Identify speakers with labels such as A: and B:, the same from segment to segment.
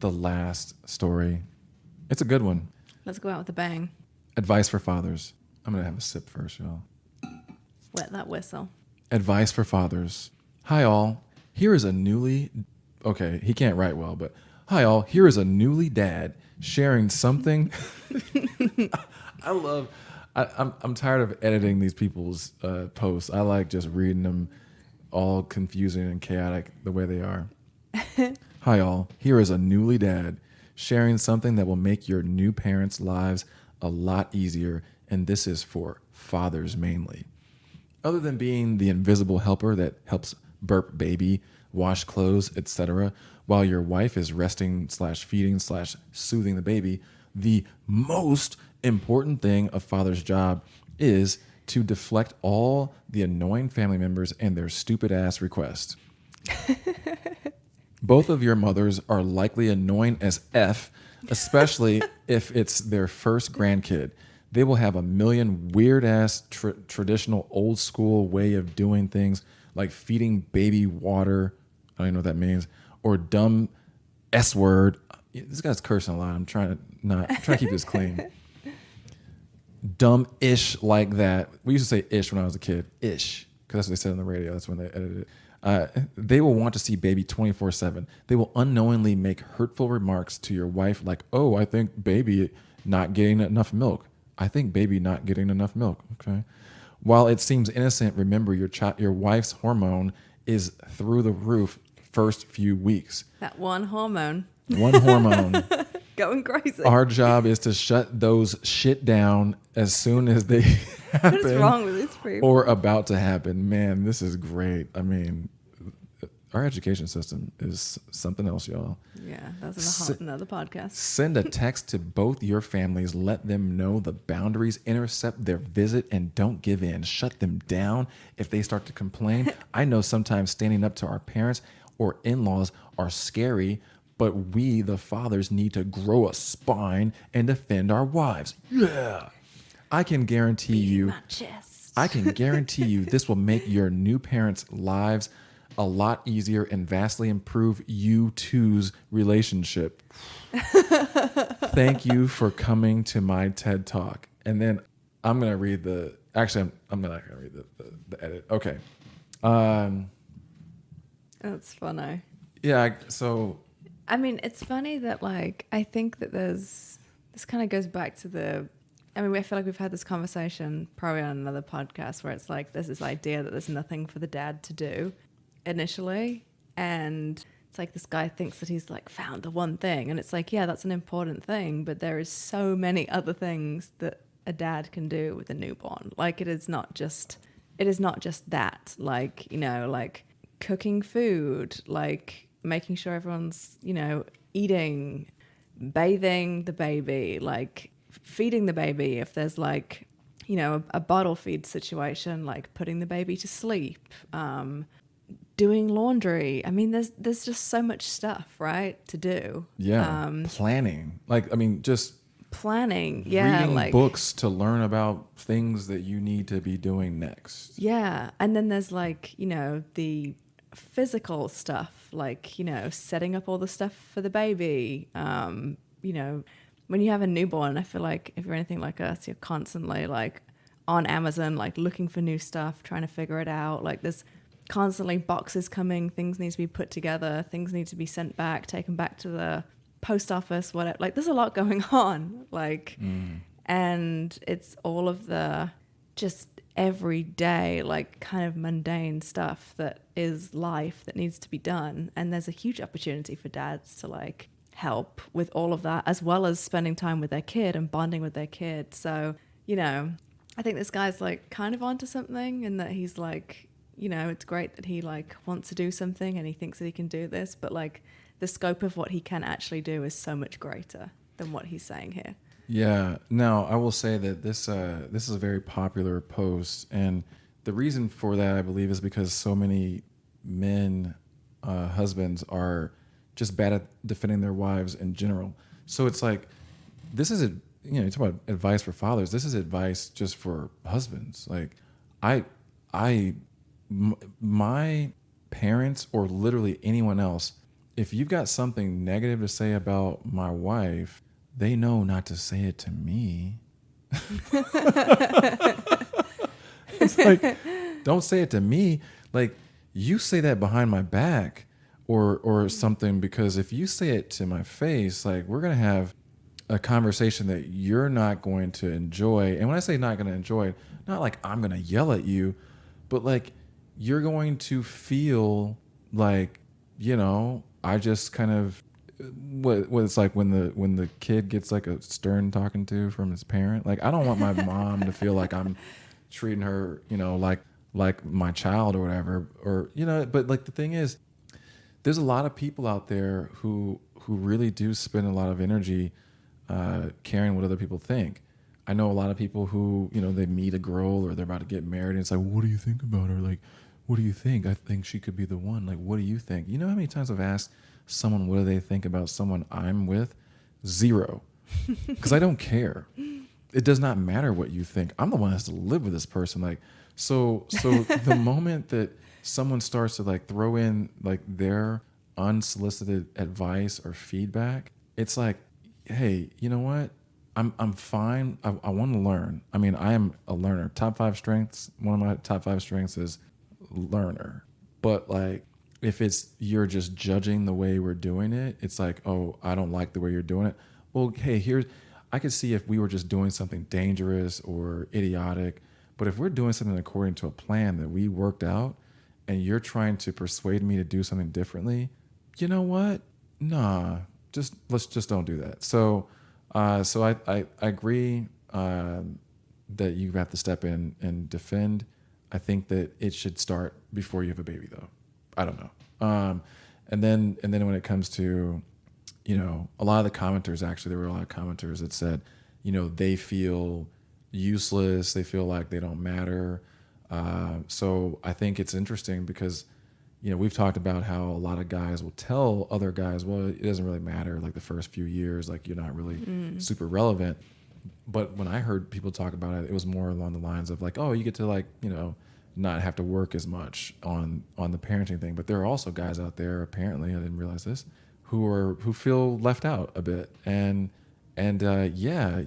A: the last story. It's a good one.
B: Let's go out with a bang.
A: Advice for fathers. I'm going to have a sip first, y'all.
B: Wet that whistle.
A: Advice for fathers. Hi, all. Here is a newly... Okay, he can't write well, but... Hi, all. Here is a newly dad sharing something... I'm tired of editing these people's posts. I like just reading them all confusing and chaotic the way they are. Hi, all. Here is a newly dad sharing something that will make your new parents' lives a lot easier, and this is for fathers mainly. Other than being the invisible helper that helps burp baby, wash clothes, etc., while your wife is resting/feeding/soothing the baby, the most important thing a father's job is to deflect all the annoying family members and their stupid ass requests. Both of your mothers are likely annoying as F, especially if it's their first grandkid. They will have a million weird ass traditional old school way of doing things like feeding baby water. I don't even know what that means. Or dumb S word. This guy's cursing a lot. I'm trying to keep this clean. Dumb-ish like that. We used to say ish when I was a kid. Ish. Because that's what they said on the radio. That's when they edited it. They will want to see baby 24/7. They will unknowingly make hurtful remarks to your wife like, oh, I think baby not getting enough milk. I think baby not getting enough milk. Okay. While it seems innocent, remember your wife's hormone is through the roof first few weeks.
B: That one hormone.
A: One hormone.
B: Going crazy.
A: Our job is to shut those shit down as soon as they happen.
B: What is wrong with this people?
A: Or about to happen. Man, this is great. I mean, our education system is something else, y'all.
B: Yeah, that's another podcast.
A: Send a text to both your families. Let them know the boundaries. Intercept their visit and don't give in. Shut them down if they start to complain. I know sometimes standing up to our parents or in-laws are scary, but we, the fathers, need to grow a spine and defend our wives. Yeah. I can guarantee you this will make your new parents' lives a lot easier and vastly improve you two's relationship. Thank you for coming to my TED Talk. And then I'm going to read I'm not going to read the edit. Okay.
B: That's funny.
A: Yeah, so...
B: I mean, it's funny that, like, I think that this kind of goes back to I feel like we've had this conversation probably on another podcast where it's like, there's this idea that there's nothing for the dad to do initially. And it's like this guy thinks that he's like found the one thing. And it's like, yeah, that's an important thing. But there is so many other things that a dad can do with a newborn. Like, it is not just that, like, you know, like cooking food, like making sure everyone's, you know, eating, bathing the baby, like feeding the baby if there's like, you know, a bottle feed situation, like putting the baby to sleep, doing laundry. I mean, there's just so much stuff, right, to do.
A: Yeah, planning. Like, I mean, just
B: planning. Yeah,
A: reading
B: like
A: books to learn about things that you need to be doing next.
B: Yeah, and then there's like, you know, the physical stuff, like, you know, setting up all the stuff for the baby. You know, when you have a newborn, I feel like if you're anything like us, you're constantly like on Amazon, like looking for new stuff, trying to figure it out. Like, there's constantly boxes coming, things need to be put together, things need to be sent back, taken back to the post office, whatever. Like, there's a lot going on, like, and it's all of the just everyday, like, kind of mundane stuff that is life that needs to be done. And there's a huge opportunity for dads to like help with all of that, as well as spending time with their kid and bonding with their kid. So, you know, I think this guy's like kind of onto something, and that he's like, you know, it's great that he like wants to do something and he thinks that he can do this, but like the scope of what he can actually do is so much greater than what he's saying here.
A: Yeah. Now, I will say that this is a very popular post, and the reason for that, I believe, is because so many men, husbands, are just bad at defending their wives in general. So it's like, this is you talk about advice for fathers. This is advice just for husbands. Like, my parents or literally anyone else, if you've got something negative to say about my wife, they know not to say it to me. It's like, don't say it to me. Like, you say that behind my back or something, because if you say it to my face, like, we're going to have a conversation that you're not going to enjoy. And when I say not going to enjoy, not like I'm going to yell at you, but like you're going to feel like, I just kind of what it's like when the kid gets like a stern talking to from his parent. Like, I don't want my mom to feel like I'm treating her, like my child or whatever, or, but like the thing is, there's a lot of people out there who really do spend a lot of energy caring what other people think. I know a lot of people who, they meet a girl or they're about to get married and it's like, what do you think about her? Like, what do you think? I think she could be the one. Like, what do you think? You know how many times I've asked someone what do they think about someone I'm with? 0. Because I don't care. It does not matter what you think. I'm the one that has to live with this person. Like, so the moment that someone starts to like throw in like their unsolicited advice or feedback, it's like, hey, you know what? I'm fine. I want to learn. I mean, I am a learner. Top 5 strengths. One of my top 5 strengths is learner. But like, if it's you're just judging the way we're doing it, it's like, oh, I don't like the way you're doing it. Well, hey, I could see if we were just doing something dangerous or idiotic, but if we're doing something according to a plan that we worked out and you're trying to persuade me to do something differently, you know what? Nah, let's just don't do that. So I agree that you have to step in and defend. I think that it should start before you have a baby, though. I don't know. And then when it comes to, a lot of the commenters, actually, there were a lot of commenters that said, they feel useless. They feel like they don't matter. So I think it's interesting because, we've talked about how a lot of guys will tell other guys, well, it doesn't really matter. Like the first few years, like you're not really super relevant. But when I heard people talk about it, it was more along the lines of like, oh, you get to like, not have to work as much on the parenting thing. But there are also guys out there, apparently, I didn't realize this, who feel left out a bit. And yeah,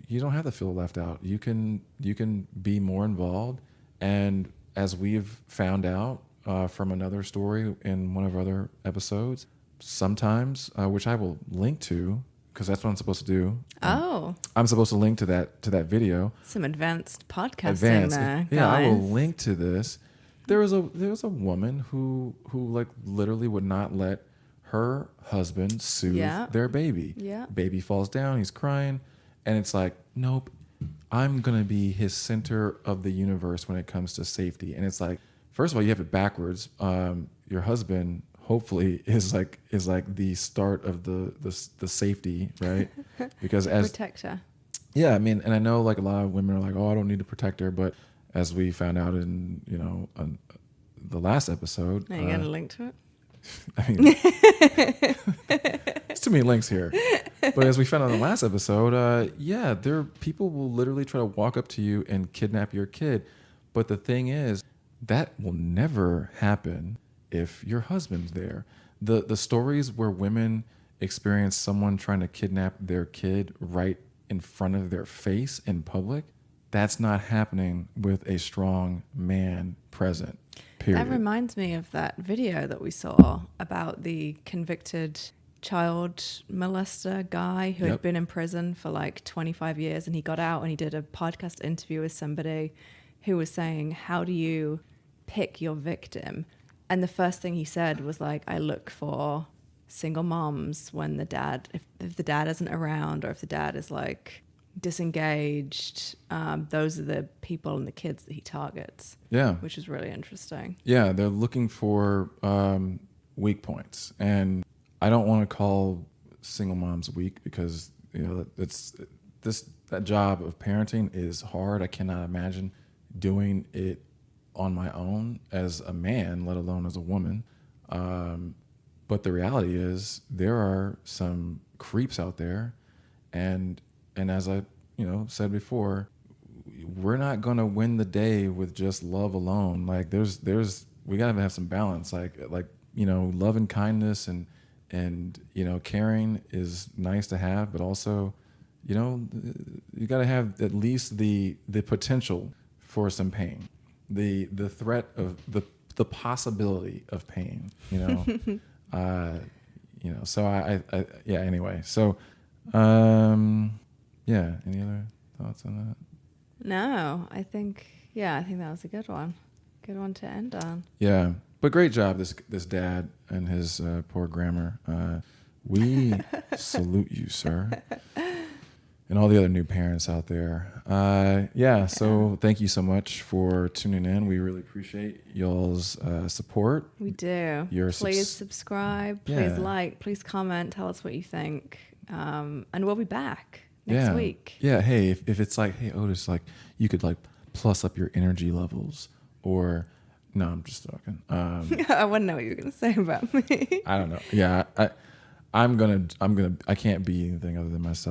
A: you don't have to feel left out. You can be more involved. And as we've found out from another story in one of our other episodes, sometimes, which I will link to, because that's what I'm supposed to do.
B: Oh.
A: I'm supposed to link to that video.
B: Some advanced podcasting there,
A: Yeah,
B: guys.
A: I will link to this. There was a woman who like literally would not let her husband soothe their baby.
B: Yeah.
A: Baby falls down, he's crying, and it's like, nope, I'm gonna be his center of the universe when it comes to safety. And it's like, first of all, you have it backwards. Your husband hopefully is like the start of the safety, right? Because as
B: protector.
A: Yeah, I mean, and I know like a lot of women are like, oh, I don't need a protector, but as we found out in the last episode,
B: Are you gonna link to it?
A: I mean, there's too many links here. But as we found out in the last episode, people will literally try to walk up to you and kidnap your kid. But the thing is, that will never happen if your husband's there. The stories where women experience someone trying to kidnap their kid right in front of their face in public, that's not happening with a strong man present. Period.
B: That reminds me of that video that we saw about the convicted child molester guy who had been in prison for like 25 years, and he got out and he did a podcast interview with somebody who was saying, how do you pick your victim? And the first thing he said was like, I look for single moms when the dad, if the dad isn't around, or if the dad is like disengaged, those are the people and the kids that he targets. Yeah. Which is really interesting.
A: Yeah, they're looking for weak points. And I don't want to call single moms weak, because that job of parenting is hard. I cannot imagine doing it on my own as a man, let alone as a woman. But the reality is there are some creeps out there, and as I said before, we're not going to win the day with just love alone. Like we got to have some balance, like love and kindness and And, you know, caring is nice to have, but also, you know, you got to have at least the potential for some pain, the threat of the possibility of pain, you know. You know, so I yeah, anyway. So yeah, any other thoughts on that?
B: No, I think that was a good one. Good one to end on.
A: Yeah. But great job, this dad and his poor grammar. We salute you, sir. And all the other new parents out there. Yeah, so thank you so much for tuning in. We really appreciate y'all's support.
B: We do. Please subscribe. Please like. Please comment. Tell us what you think. And we'll be back next week.
A: Yeah, hey, if it's like, hey, Otis, like, you could, like, plus up your energy levels. Or, no, I'm just talking.
B: I wouldn't know what you were going to say about me.
A: I don't know. Yeah, I can't be anything other than myself.